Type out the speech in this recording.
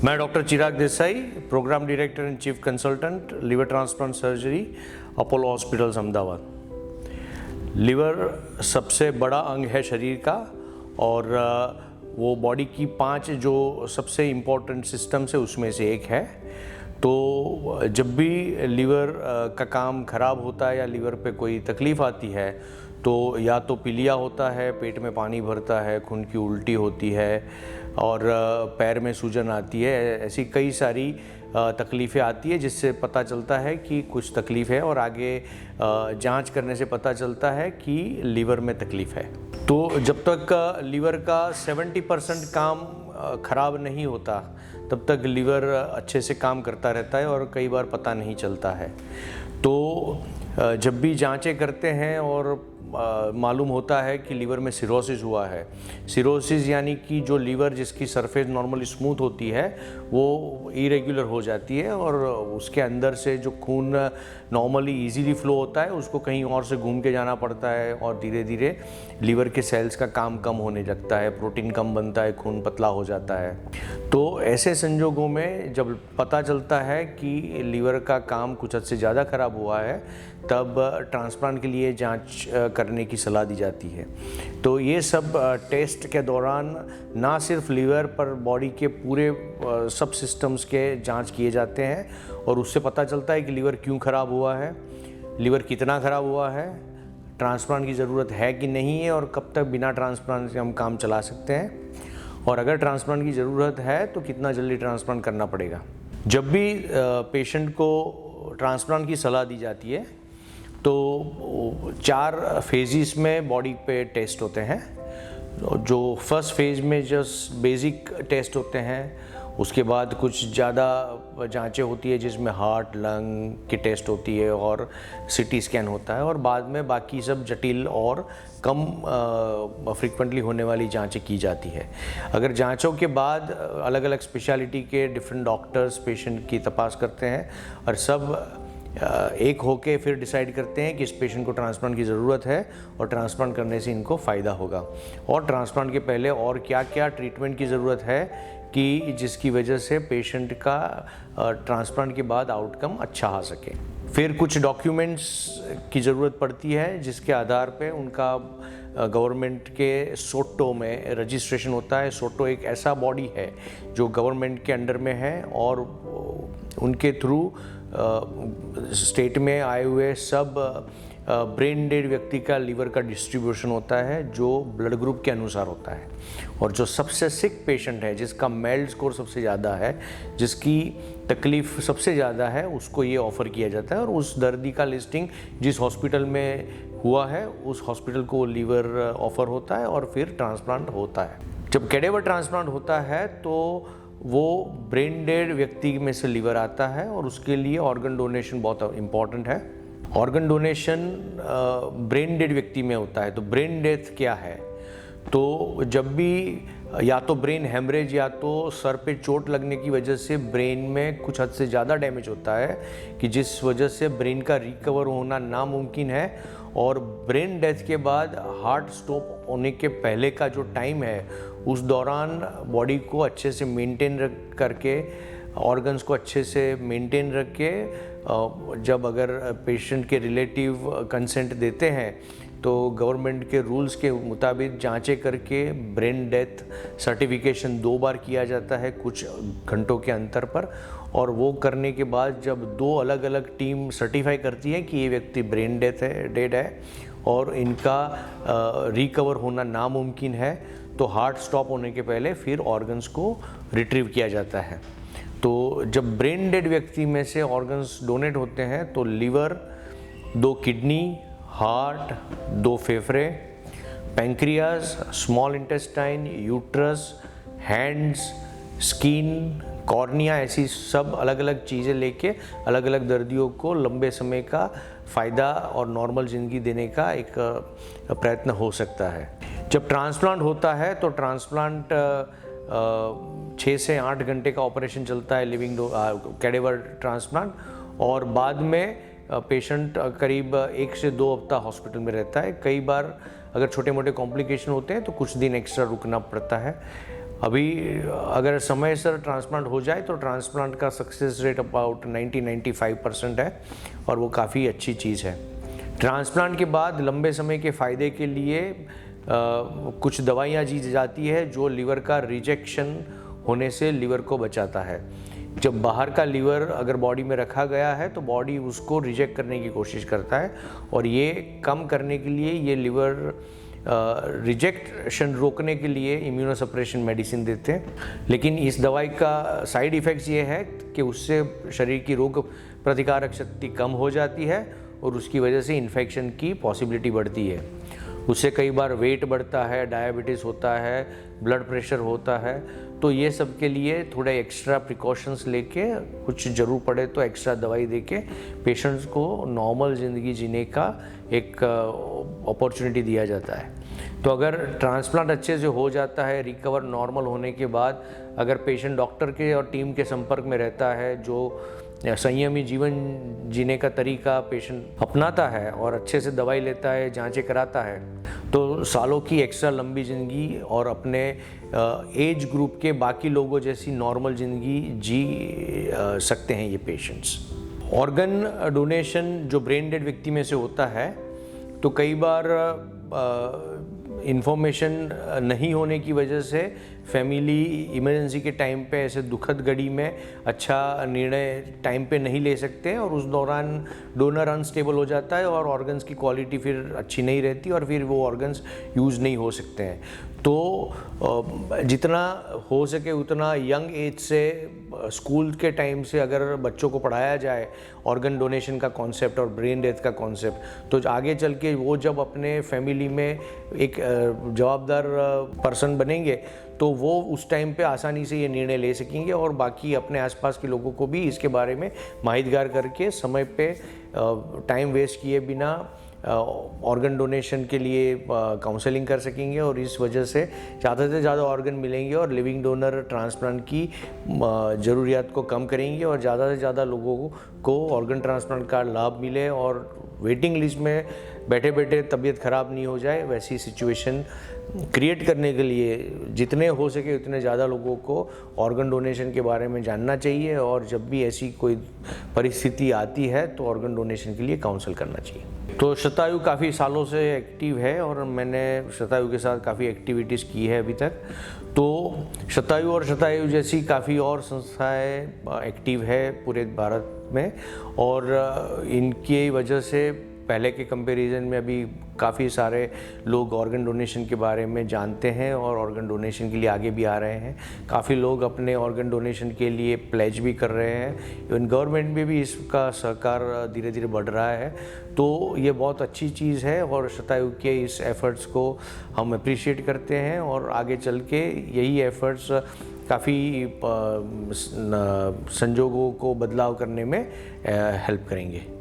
मैं doctor Chirag Desai, programme director and chief consultant liver transplant surgery, Apollo hospitals Ahmedabad. Liver सबसे बड़ा अंग है शरीर का और वो बॉडी की 5 जो सबसे इम्पोर्टेंट सिस्टम्स है उसमें से एक है। तो जब भी लिवर का काम खराब होता है या लिवर पे कोई तकलीफ़ आती है तो या तो पीलिया होता है, पेट में पानी भरता है, खून की उल्टी होती है और पैर में सूजन आती है। ऐसी कई सारी तकलीफ़ें आती है जिससे पता चलता है कि कुछ तकलीफ़ है और आगे जांच करने से पता चलता है कि लिवर में तकलीफ़ है। तो जब तक लिवर का 70% काम ख़राब नहीं होता तब तक लिवर अच्छे से काम करता रहता है और कई बार पता नहीं चलता है। तो जब भी जांचें करते हैं और मालूम होता है कि लिवर में सिरोसिस हुआ है, सिरोसिस यानी कि जो लिवर जिसकी सरफेस नॉर्मली स्मूथ होती है वो इरेगुलर हो जाती है और उसके अंदर से जो खून नॉर्मली इजीली फ्लो होता है उसको कहीं और से घूम के जाना पड़ता है और धीरे धीरे लिवर के सेल्स का काम कम होने लगता है, प्रोटीन कम बनता है, खून पतला हो जाता है। तो ऐसे संजोगों में जब पता चलता है कि लिवर का काम कुछ हद से ज़्यादा खराब हुआ है तब ट्रांसप्लांट के लिए जांच करने की सलाह दी जाती है। तो ये सब टेस्ट के दौरान ना सिर्फ लिवर पर बॉडी के पूरे सब सिस्टम्स के जांच किए जाते हैं और उससे पता चलता है कि लिवर क्यों ख़राब हुआ है, लिवर कितना ख़राब हुआ है, ट्रांसप्लांट की ज़रूरत है कि नहीं है और कब तक बिना ट्रांसप्लांट से हम काम चला सकते हैं, और अगर ट्रांसप्लांट की ज़रूरत है तो कितना जल्दी ट्रांसप्लांट करना पड़ेगा। जब भी पेशेंट को ट्रांसप्लांट की सलाह दी जाती है तो 4 फेजेस में बॉडी पे टेस्ट होते हैं। जो फर्स्ट फेज में जस्ट बेसिक टेस्ट होते हैं, उसके बाद कुछ ज़्यादा जांचें होती है जिसमें हार्ट लंग की टेस्ट होती है और सीटी स्कैन होता है और बाद में बाकी सब जटिल और कम फ्रीक्वेंटली होने वाली जांचें की जाती है। अगर जांचों के बाद अलग अलग स्पेशलिटी के डिफरेंट डॉक्टर्स पेशेंट की तपास करते हैं और सब एक होके फिर डिसाइड करते हैं कि इस पेशेंट को ट्रांसप्लांट की ज़रूरत है और ट्रांसप्लांट करने से इनको फ़ायदा होगा और ट्रांसप्लांट के पहले और क्या क्या ट्रीटमेंट की ज़रूरत है कि जिसकी वजह से पेशेंट का ट्रांसप्लांट के बाद आउटकम अच्छा आ सके। फिर कुछ डॉक्यूमेंट्स की ज़रूरत पड़ती है जिसके आधार पे उनका गवर्नमेंट के सोटो में रजिस्ट्रेशन होता है। सोटो एक ऐसा बॉडी है जो गवर्नमेंट के अंडर में है और उनके थ्रू स्टेट में आए हुए सब ब्रेन डेड व्यक्ति का लिवर का डिस्ट्रीब्यूशन होता है जो ब्लड ग्रुप के अनुसार होता है और जो सबसे सिक पेशेंट है, जिसका मेल्ड स्कोर सबसे ज़्यादा है, जिसकी तकलीफ़ सबसे ज़्यादा है, उसको ये ऑफ़र किया जाता है और उस दर्दी का लिस्टिंग जिस हॉस्पिटल में हुआ है उस हॉस्पिटल को लीवर ऑफ़र होता है और फिर ट्रांसप्लांट होता है। जब कैडेवर ट्रांसप्लांट होता है तो वो ब्रेन डेड व्यक्ति में से लीवर आता है और उसके लिए ऑर्गन डोनेशन बहुत इम्पॉर्टेंट है। ऑर्गन डोनेशन ब्रेन डेड व्यक्ति में होता है। तो ब्रेन डेथ क्या है? तो जब भी या तो ब्रेन हेमरेज या तो सर पे चोट लगने की वजह से ब्रेन में कुछ हद से ज़्यादा डैमेज होता है कि जिस वजह से ब्रेन का रिकवर होना नामुमकिन है और ब्रेन डेथ के बाद हार्ट स्टॉप होने के पहले का जो टाइम है उस दौरान बॉडी को अच्छे से मेंटेन रख करके, ऑर्गन्स को अच्छे से मेंटेन रख के, जब अगर पेशेंट के रिलेटिव कंसेंट देते हैं तो गवर्नमेंट के रूल्स के मुताबिक जांचें करके ब्रेन डेथ सर्टिफिकेशन 2 बार किया जाता है कुछ घंटों के अंतर पर, और वो करने के बाद जब 2 अलग अलग टीम सर्टिफाई करती है कि ये व्यक्ति ब्रेन डेड है और इनका रिकवर होना नामुमकिन है तो हार्ट स्टॉप होने के पहले फिर ऑर्गन्स को रिट्रीव किया जाता है। तो जब ब्रेन डेड व्यक्ति में से ऑर्गन्स डोनेट होते हैं तो लिवर, 2 किडनी, हार्ट, 2 फेफड़े, pancreas, small intestine, uterus, hands, skin, cornea, ऐसी सब अलग अलग चीज़ें लेके अलग अलग दर्दियों को लंबे समय का फ़ायदा और नॉर्मल ज़िंदगी देने का एक प्रयत्न हो सकता है। जब ट्रांसप्लांट होता है तो ट्रांसप्लांट 6 से 8 घंटे का ऑपरेशन चलता है लिविंग कैडेवर ट्रांसप्लांट और बाद में पेशेंट करीब 1 से 2 हफ्ता हॉस्पिटल में रहता है। कई बार अगर छोटे मोटे कॉम्प्लिकेशन होते हैं तो कुछ दिन एक्स्ट्रा रुकना पड़ता है। अभी अगर समय से ट्रांसप्लांट हो जाए तो ट्रांसप्लांट का सक्सेस रेट अबाउट 90-95% है और वो काफ़ी अच्छी चीज़ है। ट्रांसप्लांट के बाद लंबे समय के फ़ायदे के लिए कुछ दवाइयाँ दी जाती है जो लिवर का रिजेक्शन होने से लिवर को बचाता है। जब बाहर का लिवर अगर बॉडी में रखा गया है तो बॉडी उसको रिजेक्ट करने की कोशिश करता है और ये कम करने के लिए ये लिवर रिजेक्शन रोकने के लिए इम्यूनोसप्रेशन मेडिसिन देते हैं। लेकिन इस दवाई का साइड इफ़ेक्ट्स ये है कि उससे शरीर की रोग प्रतिकारक शक्ति कम हो जाती है और उसकी वजह से इन्फेक्शन की पॉसिबिलिटी बढ़ती है। उससे कई बार वेट बढ़ता है, डायबिटीज़ होता है, ब्लड प्रेशर होता है। तो ये सब के लिए थोड़े एक्स्ट्रा प्रिकॉशंस लेके कुछ ज़रूर पड़े तो एक्स्ट्रा दवाई देके पेशेंट्स को नॉर्मल ज़िंदगी जीने का एक अपॉर्चुनिटी दिया जाता है। तो अगर ट्रांसप्लांट अच्छे से हो जाता है, रिकवर नॉर्मल होने के बाद अगर पेशेंट डॉक्टर के और टीम के संपर्क में रहता है, जो संयमी जीवन जीने का तरीका पेशेंट अपनाता है और अच्छे से दवाई लेता है, जांचें कराता है, तो सालों की एक्स्ट्रा लंबी ज़िंदगी और अपने एज ग्रुप के बाकी लोगों जैसी नॉर्मल ज़िंदगी जी सकते हैं ये पेशेंट्स। ऑर्गन डोनेशन जो ब्रेन डेड व्यक्ति में से होता है तो कई बार इन्फॉर्मेशन नहीं होने की वजह से फैमिली इमरजेंसी के टाइम पे ऐसे दुखद घड़ी में अच्छा निर्णय टाइम पे नहीं ले सकते और उस दौरान डोनर अनस्टेबल हो जाता है और ऑर्गन्स की क्वालिटी फिर अच्छी नहीं रहती और फिर वो ऑर्गन्स यूज़ नहीं हो सकते हैं। तो जितना हो सके उतना यंग एज से स्कूल के टाइम से अगर बच्चों को पढ़ाया जाए ऑर्गन डोनेशन का कॉन्सेप्ट और ब्रेन डेथ का कॉन्सेप्ट, तो आगे चल के वो जब अपने फैमिली में एक जवाबदार पर्सन बनेंगे तो वो उस टाइम पे आसानी से ये निर्णय ले सकेंगे और बाकी अपने आसपास के लोगों को भी इसके बारे में माहितगार करके समय पे टाइम वेस्ट किए बिना ऑर्गन डोनेशन के लिए काउंसलिंग कर सकेंगे और इस वजह से ज़्यादा ऑर्गन मिलेंगे और लिविंग डोनर ट्रांसप्लांट की ज़रूरियात को कम करेंगे और ज़्यादा से ज़्यादा लोगों को ऑर्गन ट्रांसप्लांट का लाभ मिले और वेटिंग लिस्ट में बैठे बैठे तबीयत ख़राब नहीं हो जाए, वैसी सिचुएशन क्रिएट करने के लिए जितने हो सके उतने ज़्यादा लोगों को ऑर्गन डोनेशन के बारे में जानना चाहिए और जब भी ऐसी कोई परिस्थिति आती है तो ऑर्गन डोनेशन के लिए काउंसल करना चाहिए। तो शतायु काफ़ी सालों से एक्टिव है और मैंने शतायु के साथ काफ़ी एक्टिविटीज़ की है अभी तक। तो शतायु और शतायु जैसी काफ़ी और संस्थाएं एक्टिव है पूरे भारत में और इनकी वजह से पहले के कंपैरिजन में अभी काफ़ी सारे लोग ऑर्गन डोनेशन के बारे में जानते हैं और ऑर्गन डोनेशन के लिए आगे भी आ रहे हैं। काफ़ी लोग अपने ऑर्गन डोनेशन के लिए प्लेज भी कर रहे हैं। इवन गवर्नमेंट में भी इसका सहकार धीरे धीरे बढ़ रहा है। तो ये बहुत अच्छी चीज़ है और शतायु के इस एफ़र्ट्स को हम अप्रिशिएट करते हैं और आगे चल के यही एफ़र्ट्स काफ़ी संजोगों को बदलाव करने में हेल्प करेंगे।